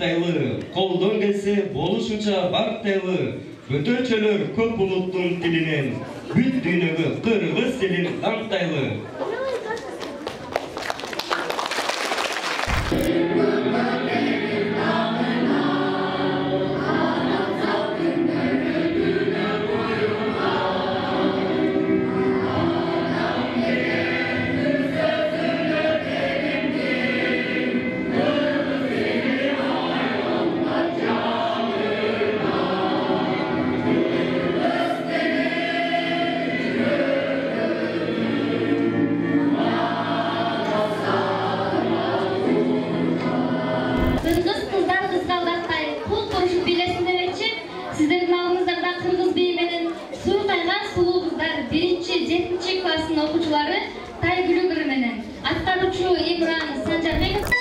бактайлы, колдон келсе болушунча бактайлы, өтөчөлөр көп улуттун тилинен, бүт дүйнөгө кыргыз тилин камтайлы. Okuyucuları Taygülü Gürmen'in Atkaruçu İbrahim Sancarбеков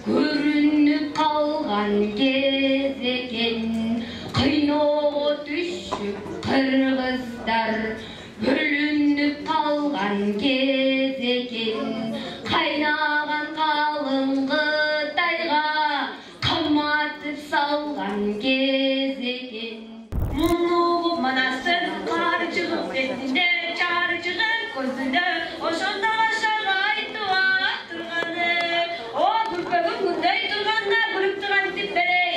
Görünüp kalgan gezegen kıynoğa düşüp kırgızlar bölünüp kalgan gezegen kaynagan kalın Kıtayga kamatıp salgan gezegen Munu manasır karıcılık etinde çağrıcılık gözünde oşonda aşağı aytıva attırganı o gülpegin gündey turganda gülüp turgan tip berey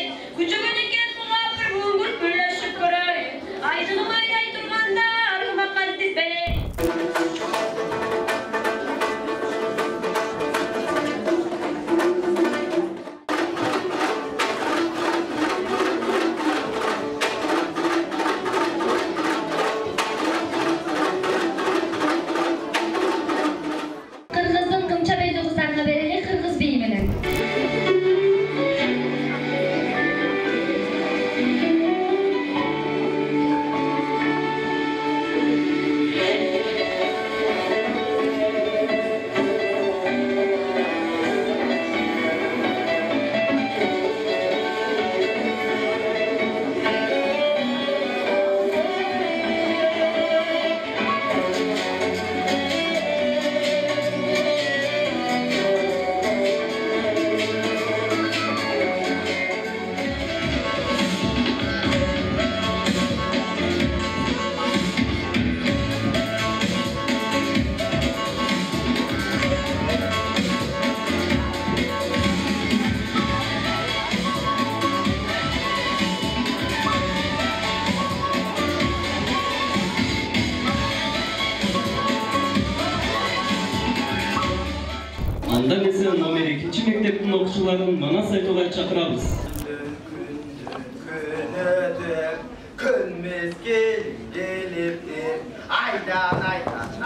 Mameli ikinci mekteptin okuşularının Manas aytууга çakırabız. Gün mezgil geliptir, aydan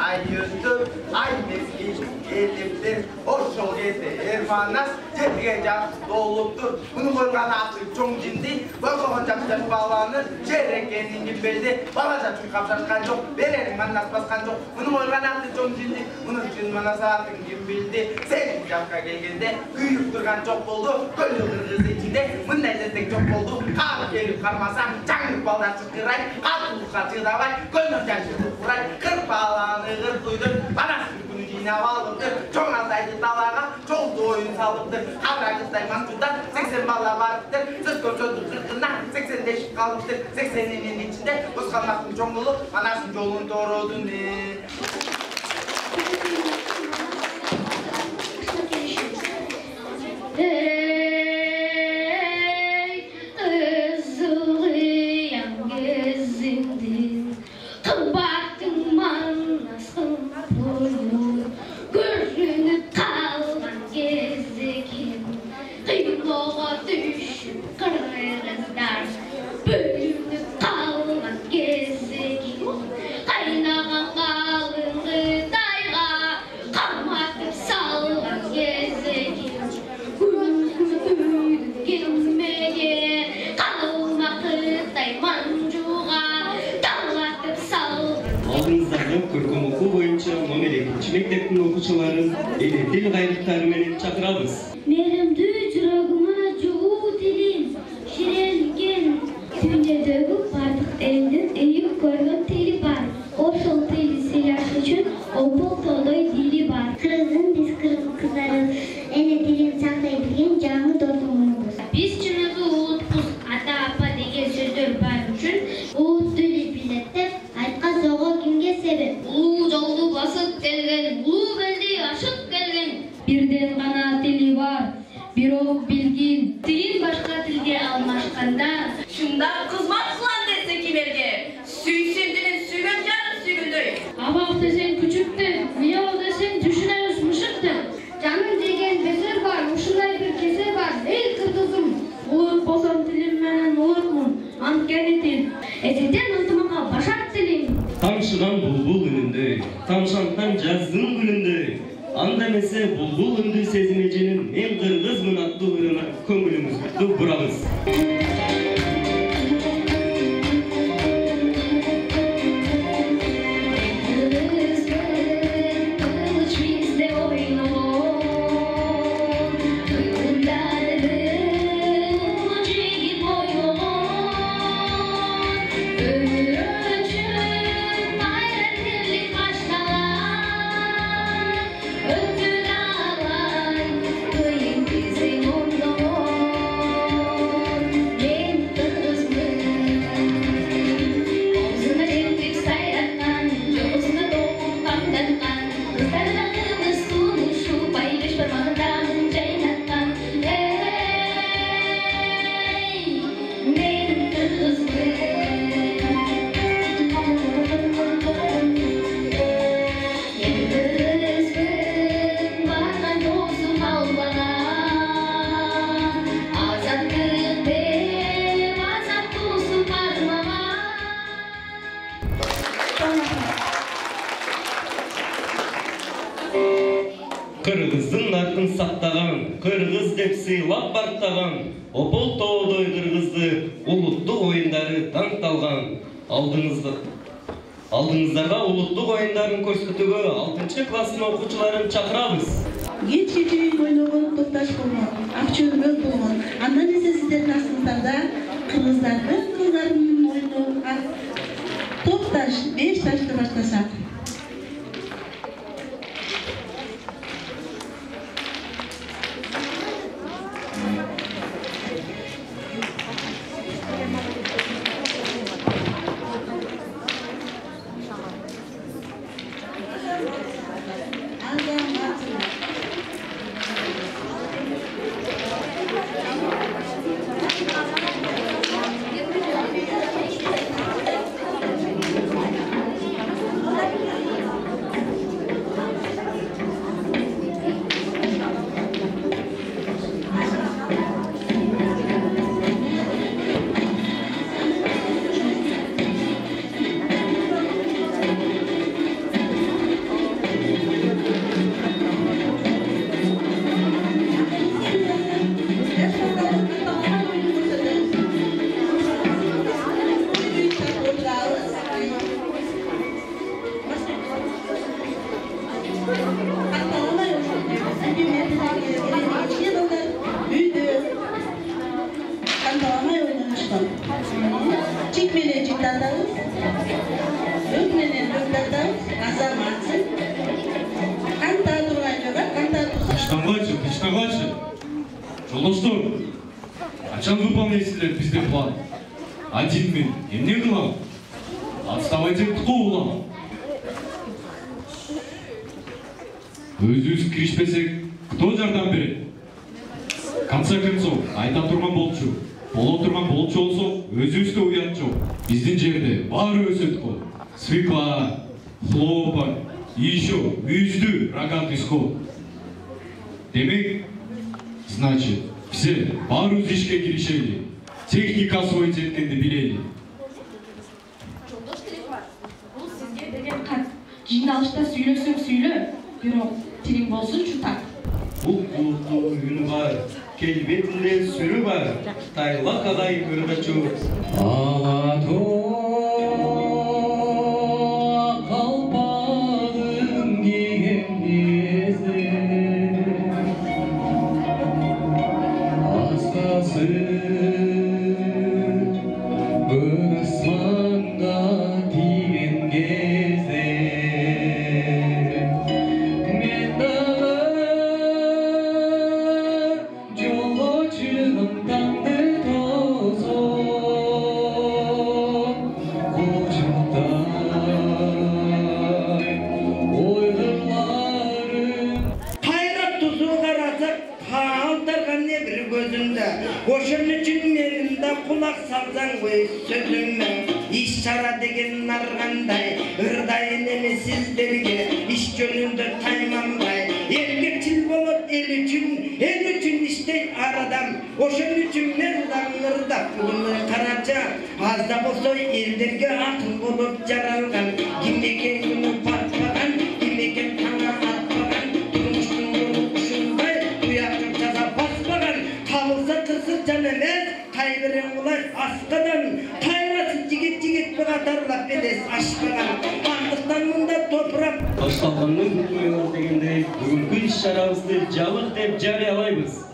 ay yüzdüm, ay mezgil geliptir. Oşol gezi Ermanas tepkiye can doluptur. Bunu koygan attık çoğun cindi, koygan çapacak bağlanır, çeyrekkenin gibi belli. Balaca çünkü kapşatkan çok, verelim manas baskan çok. Bunu koygan attık çoğun cindi, bunun için manas atın gibi bildi. Sen capka gelgende, büyük durgan çok oldu, gönlü kırgızı içinde, bunday destek çok oldu. Kağıt gelip karmasan, canlık baldan çıkıray, kalkılıkka çıkıdabay, gönlüm canlık kuray, kırp bağlanı kırp duydum, bana sürgünü jinap aldıktır, çoğun altaydı dalağa, çoğuldu oyun saldıktır, havra kıstay mançudan, 80 balla varıktır, söz körsözdür kırkından, 80 deşik kalmıştır, 80'inin içinde, bozkalmaktın çoğunluğu, anasın yolun doğrudun. Көркем оқу бойынша Mameli ikinci mekteptin okuşuların dil gayretlari menен çakırabız. Мээримдүү жүрөгүмө жугуу тилим ширенген дүйнөдөгү бардык элдин ыйып көргөн тили бар. Ошол тилди сыйлаш үчүн опол тоодой дили бар. Кыргыздын биз кыргыз кыздарын эне тилин сактай билген жаңы досумбуз. Биз чыныгы улутпуз, ата апа деген сөздөр бар үчүн улут тили билеттеп айткан сого кимге себеп? Улуу жолду басып келген, улуу белди ашып келген. Бирден гана тили бар, бирок билгин. Тилин башка тилге алмашканда, Şundan kızmaz kılan dese kimerge. Süysündünün sügün canı sügündür. абак десең күчүктү, миял десең түшүнөбүз мышыкты. Жаным деген бесер бар, ушундай бир кесер бар. Эй кыргызым, улут болсом тилим менен улутмун, анткени тил. Эсетен ынтымакка башар тилим. Тамшыдан bulbul үнүндөй, тамшанттан жаздын гүлүндөй. Анда эмесе bulbul үндү сезимежинин мен кыргызмын аттуу ырына көңүлүңүздү бурабыз. Кыргыздын артын сактаган, кыргыз деп сыйлап бартаган, опол тоодой кыргызды улуттук оюндары таңталган. Алдыңыздарга улуттук оюндарын көрсөтүүгө 6-класстын окуучуларын чакырабыз. Кече ойногон топташ болгон, акчөгөл болгон. Андан эсе сиздердин астыңыздарда кыргыздардын ойну топташ 5 ташты башташат. тыныштагылайчы. Жолдоштор, качан выполняйсыздар биздин план? Один мен эмне кылам? Отставательдик улам. Өзүбүз киришпесек, кто жардам берет? В конце концов, айта турган болчу. Боло турган болчу болсо, өзүбүздө уят жок. Биздин жерде баары өсөт го. Свекла, хлопок, и еще мүйүздүү рогатый скот. Демек, значит, все баарыбыз ишке киришели. Техника освоить эткенди билели. Жолдош Телепар, бул сизге берген кат. Жыйналышта сүйлөсөң сүйлө, бирок тилиң болсунчу так. Бул кулуктуу үнү бар, келбетинде сүрү бар, Тайла кадай кыргачу. Oşun üçün elinde kulak salsan koy sözüme. İşara degen narganday, ırdayın emi sizlerge, iş jönünde taymamday. Erkekçil bolot el üçün iştey aradam. Oşun üçün nerdan ırdak bunu karaca, azda bolsa elderge akıl bolup jaralgan. Kimeke günü patpagan, kimeke tana atpagan, turmuştun yolu uşunday, uyakır jaza baspagan. Kalırsa tırsız can emez, kayberen ular askadan, kayrası jigit bir atarlap bedes aşpagan. Andıktan mında toprak. Başlanганын күтмөйүңөр дегендей, бүгүнкү иш-чарабызды жабык деп жарыялайбыз.